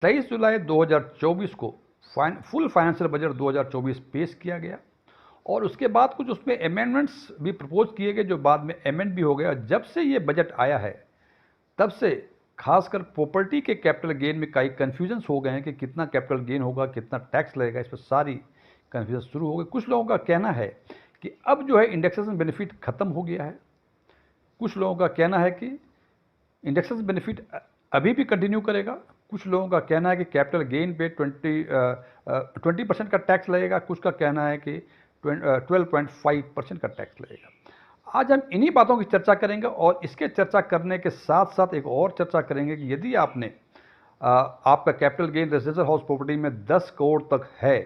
23 जुलाई 2024 को full financial budget 2024 पेश किया गया और उसके बाद कुछ उसमें अमेंडमेंट्स भी प्रपोज किए गए जो बाद में अमेंड भी हो गए। और जब से ये बजट आया है तब से खासकर प्रॉपर्टी के कैपिटल गेन में कई कन्फ्यूजन्स हो गए हैं कि कितना कैपिटल गेन होगा, कितना टैक्स लगेगा, इस पर सारी कन्फ्यूजन शुरू हो गई। कुछ लोगों का कहना है कि अब जो है इंडेक्सेशन बेनिफिट ख़त्म हो गया है, कुछ लोगों का कहना है कि इंडेक्सेशन बेनिफिट अभी भी कंटिन्यू करेगा, कुछ लोगों का कहना है कि कैपिटल गेन पे 20% का टैक्स लगेगा, कुछ का कहना है कि 12.5% का टैक्स लगेगा। आज हम इन्हीं बातों की चर्चा करेंगे और इसके चर्चा करने के साथ साथ एक और चर्चा करेंगे कि यदि आपने आपका capital gain residential house property में 10 करोड़ तक है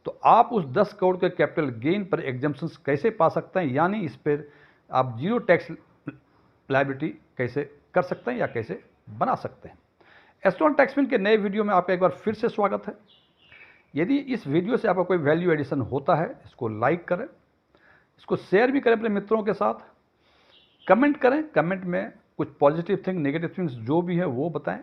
तो आप उस 10 करोड़ के कैपिटल गेन पर एग्जम्पशंस कैसे पा सकते हैं, यानी इस पर आप जीरो टैक्स लायबिलिटी कैसे कर सकते हैं या कैसे बना सकते हैं। एस्ट्रॉन टैक्समैन के नए वीडियो में आपका एक बार फिर से स्वागत है। यदि इस वीडियो से आपका कोई वैल्यू एडिशन होता है इसको लाइक करें, इसको शेयर भी करें अपने मित्रों के साथ, कमेंट करें, कमेंट में कुछ पॉजिटिव थिंग नेगेटिव थिंग्स जो भी है वो बताएं,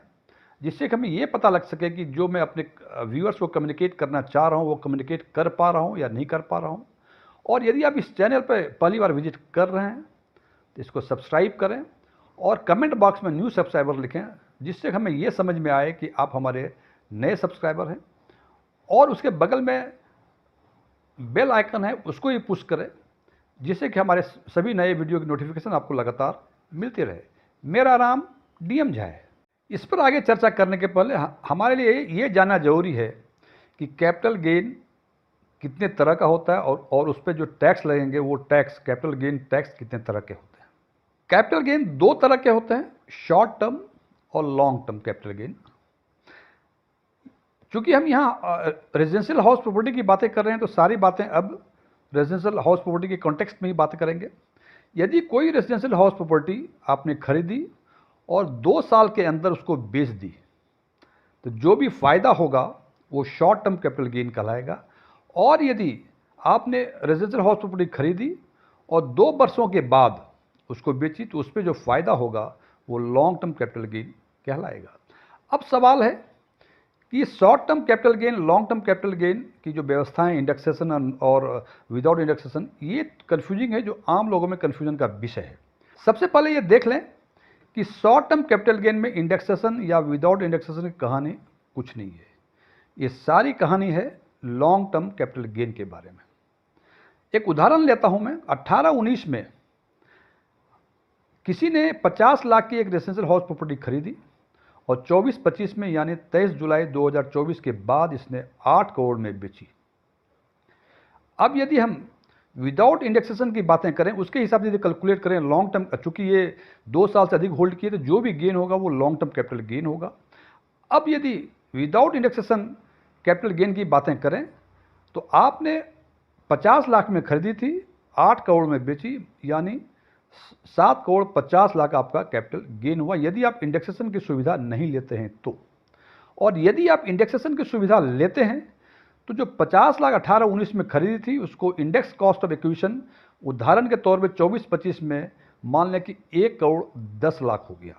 जिससे कि हमें ये पता लग सके कि जो मैं अपने व्यूअर्स को कम्युनिकेट करना चाह रहा हूँ वो कम्युनिकेट कर पा रहा हूँ या नहीं कर पा रहा हूँ। और यदि आप इस चैनल पर पहली बार विजिट कर रहे हैं तो इसको सब्सक्राइब करें और कमेंट बॉक्स में न्यू सब्सक्राइबर लिखें, जिससे हमें ये समझ में आए कि आप हमारे नए सब्सक्राइबर हैं। और उसके बगल में बेल आइकन है उसको ही पुश करें, जिससे कि हमारे सभी नए वीडियो की नोटिफिकेशन आपको लगातार मिलती रहे। मेरा नाम डीएम झा है। इस पर आगे चर्चा करने के पहले हमारे लिए ये जानना जरूरी है कि कैपिटल गेन कितने तरह का होता है और उस पर जो टैक्स लगेंगे वो टैक्स कैपिटल गेन टैक्स कितने तरह के होते हैं। कैपिटल गेन दो तरह के होते हैं, शॉर्ट टर्म और लॉन्ग टर्म कैपिटल गेन। चूंकि हम यहाँ रेजिडेंशियल हाउस प्रॉपर्टी की बातें कर रहे हैं तो सारी बातें अब रेजिडेंशियल हाउस प्रॉपर्टी के कॉन्टेक्स्ट में ही बातें करेंगे। यदि कोई रेजिडेंशियल हाउस प्रॉपर्टी आपने खरीदी और 2 साल के अंदर उसको बेच दी तो जो भी फ़ायदा होगा वो शॉर्ट टर्म कैपिटल गेन कहलाएगा। और यदि आपने रेजिडेंशियल हाउस प्रॉपर्टी खरीदी और 2 वर्षों के बाद उसको बेची तो उस पर जो फ़ायदा होगा वो लॉन्ग टर्म कैपिटल गेन कहलाएगा। अब सवाल है कि short term capital gain, long term capital gain की जो व्यवस्था है इंडेक्सेशन और विदाउट इंडेक्सेशन, ये कन्फ्यूजिंग है, जो आम लोगों में कन्फ्यूजन का विषय है। सबसे पहले ये देख लें कि शॉर्ट टर्म कैपिटल गेन में इंडेक्सेशन या विदाउट इंडेक्सेशन की कहानी कुछ नहीं है। ये सारी कहानी है लॉन्ग टर्म कैपिटल गेन के बारे में। एक उदाहरण लेता हूं मैं। 18-19 में किसी ने 50 लाख की एक रेजिडेंशियल हाउस प्रॉपर्टी खरीदी और 24-25 में यानी 23 जुलाई 2024 के बाद इसने 8 करोड़ में बेची। अब यदि हम विदाउट इंडेक्सेशन की बातें करें उसके हिसाब से यदि कैलकुलेट करें लॉन्ग टर्म, चूंकि ये 2 साल से अधिक होल्ड किए तो जो भी गेन होगा वो लॉन्ग टर्म कैपिटल गेन होगा। अब यदि विदाउट इंडेक्सेशन कैपिटल गेन की बातें करें तो आपने 50 लाख में खरीदी थी, 8 करोड़ में बेची, यानी 7 करोड़ 50 लाख आपका कैपिटल गेन हुआ यदि आप इंडेक्सेशन की सुविधा नहीं लेते हैं तो। और यदि आप इंडेक्सेशन की सुविधा लेते हैं तो जो 50 लाख 18-19 में खरीदी थी उसको इंडेक्स कॉस्ट ऑफ एक्विजिशन उदाहरण के तौर पे 24-25 में मान लें कि 1 करोड़ 10 लाख हो गया।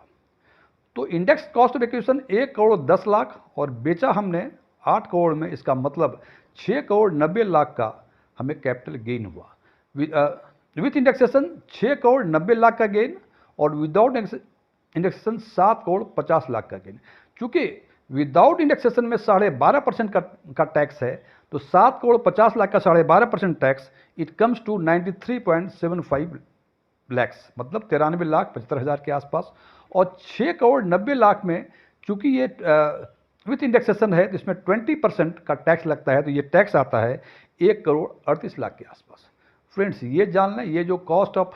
तो index cost of acquisition 1 crore 10 lakh और बेचा हमने 8 करोड़ में, इसका मतलब 6 करोड़ 90 लाख का हमें कैपिटल गेन हुआ। विथ इंडेक्सेशन 6 करोड़ 90 लाख का गेन और विदाउट इंडेक्सेशन 7 करोड़ 50 लाख का गेन। चूंकि विदाउट इंडेक्सेशन में 12.5% का टैक्स है तो 7 करोड़ 50 लाख का 12.5% tax, it comes to 93.75 lakhs, मतलब 93,75,000 के आसपास। और 6 करोड़ 90 लाख में चूंकि ये विथ इंडेक्सेशन है तो इसमें 20% का टैक्स लगता है, तो ये टैक्स आता है 1 करोड़ 38 लाख के आसपास। फ्रेंड्स ये जान लें, ये जो cost of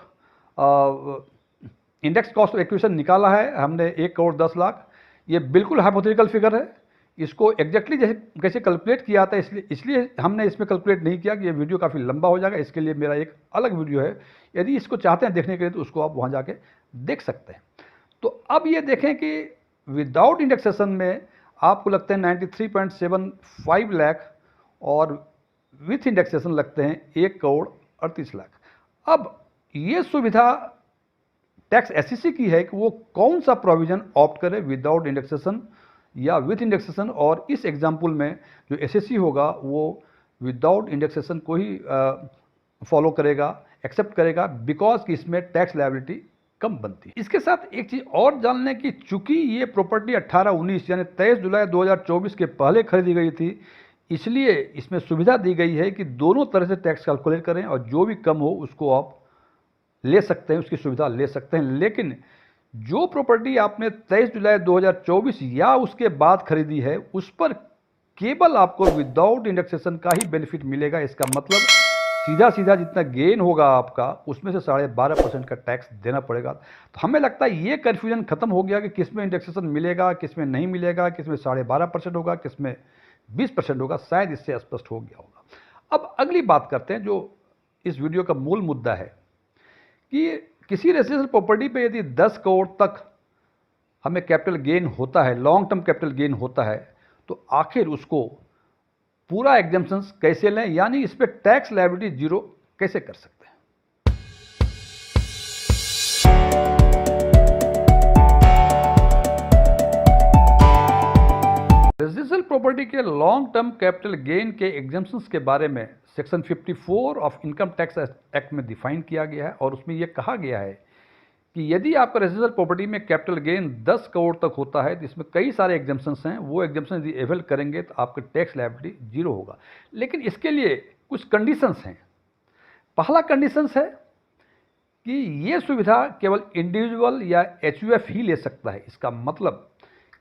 index cost of acquisition निकाला है हमने 1 करोड़ 10 लाख, ये बिल्कुल हाइपोथेटिकल फिगर है। इसको एग्जैक्टली जैसे कैसे कैलकुलेट किया था इसलिए हमने इसमें कैलकुलेट नहीं किया कि ये वीडियो काफ़ी लंबा हो जाएगा। इसके लिए मेरा एक अलग वीडियो है, यदि इसको चाहते हैं देखने के लिए तो उसको आप वहाँ जाके देख सकते हैं। तो अब ये देखें कि विदाउट इंडेक्सेशन में आपको लगते हैं 93.75 लाख और विथ इंडेक्सेशन लगते हैं 1 करोड़ 38 लाख। अब ये सुविधा टैक्स एससीसी की है कि वो कौन सा प्रोविजन ऑप्ट करे, विदाउट इंडेक्सेशन या विथ इंडेक्सेशन, और इस एग्जाम्पल में जो एसएससी होगा वो विदाउट इंडेक्सेशन को ही फॉलो करेगा, एक्सेप्ट करेगा, बिकॉज कि इसमें टैक्स लायबिलिटी कम बनती है। इसके साथ एक चीज़ और जानने की, चूंकि ये प्रॉपर्टी 18-19 यानी 23 जुलाई 2024 के पहले खरीदी गई थी, इसलिए इसमें सुविधा दी गई है कि दोनों तरह से टैक्स कैलकुलेट करें और जो भी कम हो उसको आप ले सकते हैं, उसकी सुविधा ले सकते हैं। लेकिन जो प्रॉपर्टी आपने 23 जुलाई 2024 या उसके बाद खरीदी है, उस पर केवल आपको विदाउट इंडेक्सेशन का ही बेनिफिट मिलेगा। इसका मतलब सीधा सीधा जितना गेन होगा आपका, उसमें से 12.5% का टैक्स देना पड़ेगा। तो हमें लगता है ये कन्फ्यूजन खत्म हो गया कि किस में इंडेक्सेशन मिलेगा, किस में नहीं मिलेगा, किस में 12.5% होगा, किस में 20% होगा। शायद इससे स्पष्ट हो गया होगा। अब अगली बात करते हैं, जो इस वीडियो का मूल मुद्दा है कि किसी रेजिडेंशियल प्रॉपर्टी पे यदि 10 करोड़ तक हमें कैपिटल गेन होता है, लॉन्ग टर्म कैपिटल गेन होता है, तो आखिर उसको पूरा एग्जम्पशंस कैसे लें, यानी इस पर टैक्स लायबिलिटी जीरो कैसे कर सकते हैं। रेजिडेंशियल प्रॉपर्टी के लॉन्ग टर्म कैपिटल गेन के एग्जम्पशंस के बारे में section 54 of income tax act में डिफाइन किया गया है, और उसमें यह कहा गया है कि यदि आपका रेजिडेंशियल प्रॉपर्टी में कैपिटल गेन 10 करोड़ तक होता है, तो इसमें कई सारे एग्जम्पशंस हैं, वो एग्जम्पशन यदि अवेल करेंगे तो आपका टैक्स लायबिलिटी जीरो होगा। लेकिन इसके लिए कुछ कंडीशंस हैं। पहला कंडीशंस है कि ये सुविधा केवल इंडिविजुअल या एचयूएफ ही ले सकता है। इसका मतलब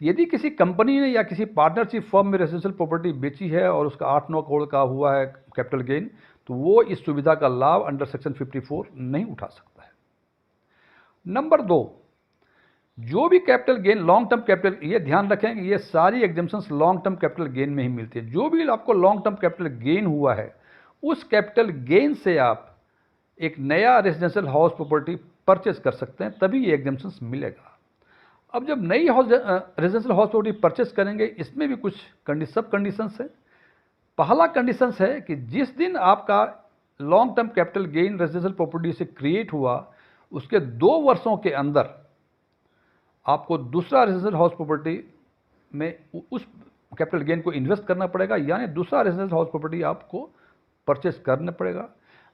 यदि किसी कंपनी ने या किसी पार्टनरशिप फर्म में रेजिडेंशियल प्रॉपर्टी बेची है और उसका 8-9 करोड़ का हुआ है कैपिटल गेन, तो वो इस सुविधा का लाभ अंडर सेक्शन 54 नहीं उठा सकता है। नंबर 2, जो भी capital gain long term capital, ये ध्यान रखें कि ये सारी exemptions long term capital gain में ही मिलती है। जो भी आपको लॉन्ग टर्म कैपिटल गेन हुआ है, उस कैपिटल गेन से आप एक नया रेजिडेंशियल हाउस प्रॉपर्टी परचेज कर सकते हैं, तभी ये एग्जम्पशंस मिलेगा। अब जब नई रेजिडेंशियल हाउस प्रॉपर्टी परचेज करेंगे, इसमें भी कुछ सब कंडीशंस है। पहला कंडीशंस है कि जिस दिन आपका long term capital gain residential property से क्रिएट हुआ, उसके 2 वर्षों के अंदर आपको दूसरा रेजिडेंशियल हाउस प्रॉपर्टी में उस कैपिटल गेन को इन्वेस्ट करना पड़ेगा, यानी दूसरा रेजिडेंशियल हाउस प्रॉपर्टी आपको परचेस करना पड़ेगा।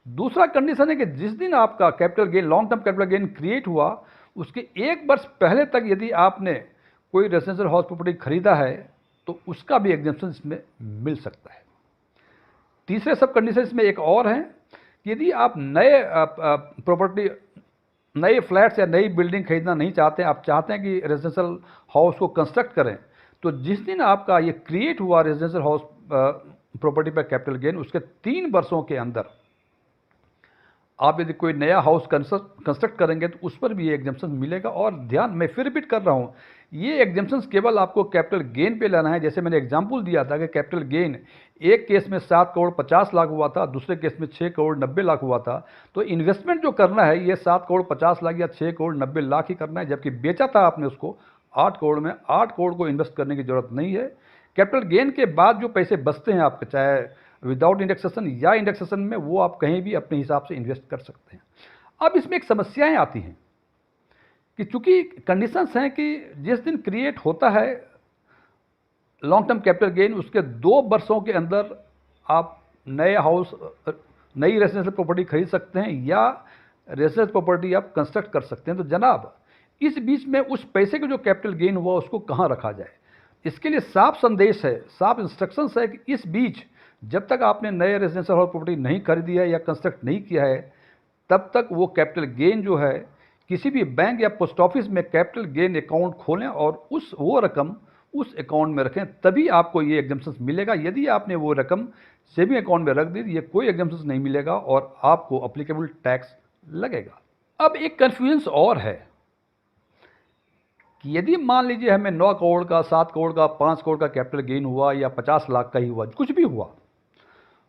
दूसरा कंडीशन है कि जिस दिन आपका capital gain long term capital gain create हुआ, उसके 1 वर्ष पहले तक यदि आपने कोई रेजिडेंशियल हाउस प्रॉपर्टी खरीदा है, तो उसका भी एग्जम्पशन इसमें मिल सकता है। तीसरे सब कंडीशन इसमें एक और है कि यदि आप नए प्रॉपर्टी, नए फ्लैट्स या नई बिल्डिंग खरीदना नहीं चाहते, आप चाहते हैं कि रेजिडेंशियल हाउस को कंस्ट्रक्ट करें, तो जिस दिन आपका ये क्रिएट हुआ रेजिडेंशियल हाउस प्रॉपर्टी पर कैपिटल गेन, उसके 3 वर्षों के अंदर आप यदि कोई नया हाउस कंस्ट्रक्ट करेंगे तो उस पर भी ये एग्जम्पशन मिलेगा। और ध्यान, मैं फिर रिपीट कर रहा हूँ, ये एग्जम्पशंस केवल आपको कैपिटल गेन पे लाना है। जैसे मैंने एग्जांपल दिया था कि कैपिटल गेन एक केस में 7 करोड़ 50 लाख हुआ था, दूसरे केस में 6 करोड़ 90 लाख हुआ था। तो इन्वेस्टमेंट जो करना है ये 7 करोड़ 50 लाख या 6 करोड़ 90 लाख ही करना है, जबकि बेचा था आपने उसको 8 करोड़ में। 8 करोड़ को इन्वेस्ट करने की जरूरत नहीं है। कैपिटल गेन के बाद जो पैसे बचते हैं आपके, चाहे विदाउट इंडेक्सेशन या इंडेक्सेशन में, वो आप कहीं भी अपने हिसाब से इन्वेस्ट कर सकते हैं। अब इसमें एक समस्याएं आती हैं कि चूंकि कंडीशंस हैं कि जिस दिन क्रिएट होता है लॉन्ग टर्म कैपिटल गेन, उसके 2 वर्षों के अंदर आप नए हाउस, नई रेजिडेंशियल प्रॉपर्टी खरीद सकते हैं या रेजिडेंशियल प्रॉपर्टी आप कंस्ट्रक्ट कर सकते हैं। तो जनाब, इस बीच में उस पैसे का जो कैपिटल गेन हुआ उसको कहाँ रखा जाए, इसके लिए साफ संदेश है, साफ इंस्ट्रक्शंस है कि इस बीच जब तक आपने नए रेजिडेंशियल हाउस प्रॉपर्टी नहीं खरीदी है या कंस्ट्रक्ट नहीं किया है, तब तक वो कैपिटल गेन जो है किसी भी बैंक या पोस्ट ऑफिस में कैपिटल गेन अकाउंट खोलें और वो रकम उस अकाउंट में रखें, तभी आपको ये एग्जम्पशंस मिलेगा। यदि आपने वो रकम सेविंग अकाउंट में रख दी, ये कोई एग्जम्पशंस नहीं मिलेगा और आपको अप्लीकेबल टैक्स लगेगा। अब एक कन्फ्यूजन और है कि यदि मान लीजिए हमें 9 करोड़ का, 7 करोड़ का, 5 करोड़ का कैपिटल गेन हुआ या 50 लाख का ही हुआ, कुछ भी हुआ,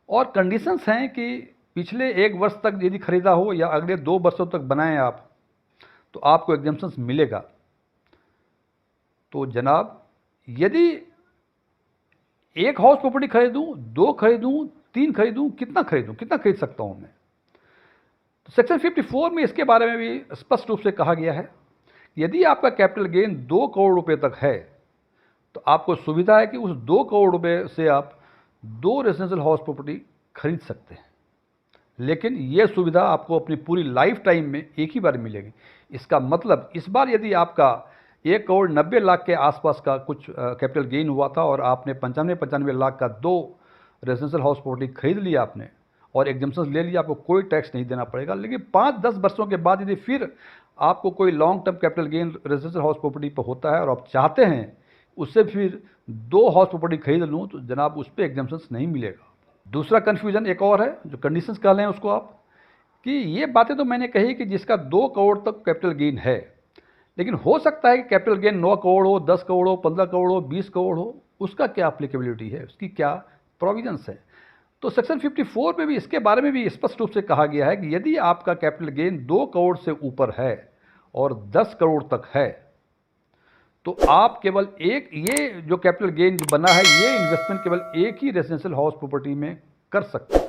और कंडीशंस हैं कि पिछले 1 वर्ष तक यदि खरीदा हो या अगले 2 वर्षों तक बनाएं आप, तो आपको एग्जम्पशंस मिलेगा। तो जनाब, यदि 1 हाउस प्रॉपर्टी खरीदूं, 2 खरीदूं, 3 खरीदूं, कितना खरीद सकता हूं मैं? तो सेक्शन 54 में इसके बारे में भी स्पष्ट रूप से कहा गया है, यदि आपका कैपिटल गेन 2 करोड़ रुपए तक है, तो आपको सुविधा है कि उस 2 करोड़ रुपए से आप 2 रेजिडेंशियल हाउस प्रॉपर्टी खरीद सकते हैं। लेकिन ये सुविधा आपको अपनी पूरी लाइफ टाइम में एक ही बार मिलेगी। इसका मतलब इस बार यदि आपका 1,90,00,000 के आसपास का कुछ कैपिटल गेन हुआ था और आपने 95 लाख का 2 रेजिडेंशियल हाउस प्रॉपर्टी खरीद लिया आपने और एग्जम्पशन ले लिया, आपको कोई टैक्स नहीं देना पड़ेगा। लेकिन 5-10 वर्षों के बाद यदि फिर आपको कोई long term capital gain residential house property पर होता है और आप चाहते हैं उससे फिर 2 हाउस प्रॉपर्टी खरीद लूँ, तो जनाब उस पर एग्जम्पशन नहीं मिलेगा। दूसरा कन्फ्यूजन एक और है, जो कंडीशंस कह लें उसको आप, कि ये बातें तो मैंने कही कि जिसका 2 करोड़ तक कैपिटल गेन है, लेकिन हो सकता है कि कैपिटल गेन 9 करोड़ हो, 10 करोड़ हो, 15 करोड़ हो, 20 करोड़ हो, उसका क्या एप्लीकेबिलिटी है, उसकी क्या प्रोविजंस है। तो सेक्शन 54 में भी इसके बारे में भी स्पष्ट रूप से कहा गया है कि यदि आपका कैपिटल गेन 2 करोड़ से ऊपर है और 10 करोड़ तक है, तो आप केवल एक, ये जो कैपिटल गेन बना है, ये इन्वेस्टमेंट केवल एक ही रेजिडेंशियल हाउस प्रॉपर्टी में कर सकते हैं।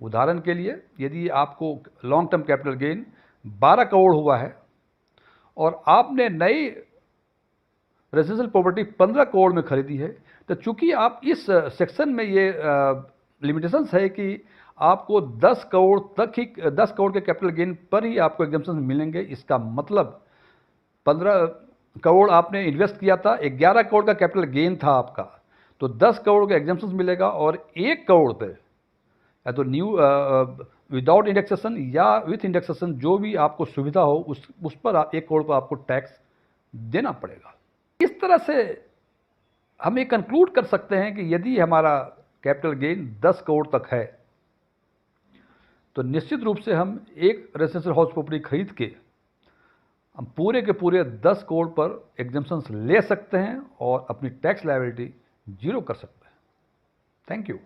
उदाहरण के लिए, यदि आपको long term capital gain 12 crore हुआ है और आपने नई रेजिडेंशियल प्रॉपर्टी 15 करोड़ में खरीदी है, तो चूंकि आप इस सेक्शन में ये लिमिटेशंस है कि आपको 10 करोड़ तक ही, 10 करोड़ के कैपिटल गेन पर ही आपको एग्जम्पशन मिलेंगे। इसका मतलब 15 करोड़ आपने इन्वेस्ट किया था, 11 करोड़ का कैपिटल गेन था आपका, तो 10 करोड़ का एग्जम्पशन मिलेगा और 1 करोड़ पे या तो न्यू विदाउट इंडेक्सेशन या विथ इंडेक्सेशन जो भी आपको सुविधा हो उस पर 1 करोड़ पर आपको टैक्स देना पड़ेगा। इस तरह से हम ये कंक्लूड कर सकते हैं कि यदि हमारा कैपिटल गेन 10 करोड़ तक है, तो निश्चित रूप से हम एक रेजिडेंशियल हाउस प्रॉपर्टी खरीद के हम पूरे के पूरे 10 करोड़ पर एग्जम्पशंस ले सकते हैं और अपनी टैक्स लायबिलिटी 0 कर सकते हैं। Thank you.